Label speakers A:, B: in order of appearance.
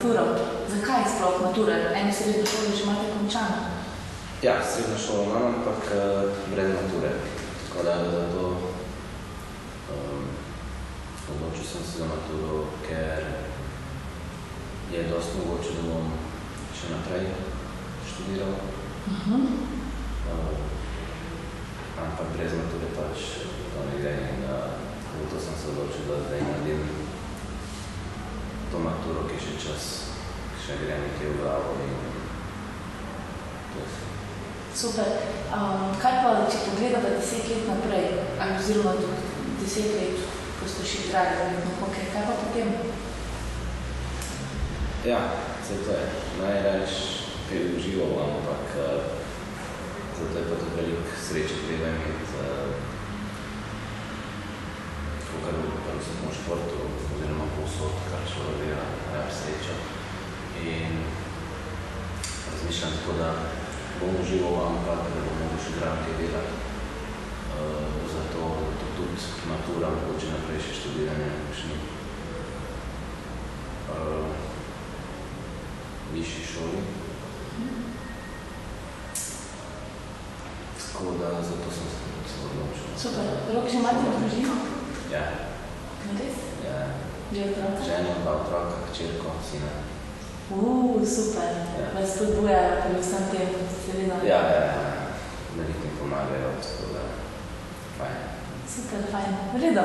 A: maturo. Zakaj sploh matura? Eno srednjo šolo že imate končano?
B: Ja, srednjo šolo imam, ampak brez mature. Tako da zato odločil sem se za maturo, ker je dosti mogoče, da bom še naprej študiral. Ampak brez mature pač to ne gre in zato sem se odločil, da zdaj naredim to maturo, ki še čas, še gre nekaj v glavo in to je vse.
A: Super. Kaj pa, če pogledate 10 let naprej, oziroma 10 let, ko ste še igrali verjetno hokej, kaj pa potem?
B: Ja, vse to je. Najrač kaj užival, ampak zato je pa tudi veliko sreče treba imeti, kar v vsakom športu, oziroma povsod, kar človek dela, srečo. In razmišljam tako, da bom užival, ampak da bom mogel še zraven delati. Zato tudi matura, mogoče naprej še študiranje, kakšni višji šoli. Tako da zato sem se odločil.
A: Super. Rok, že imate družino?
B: Ja.
A: Res?
B: Ja.
A: Že otroka?
B: Ženo, 2 otroka, hčerko, sina.
A: Super. Vas spodbujajo pri vsem tem, seveda.
B: Ja. Veliko mi pomagajo, tako da fajn.
A: Super, fajn. V redu.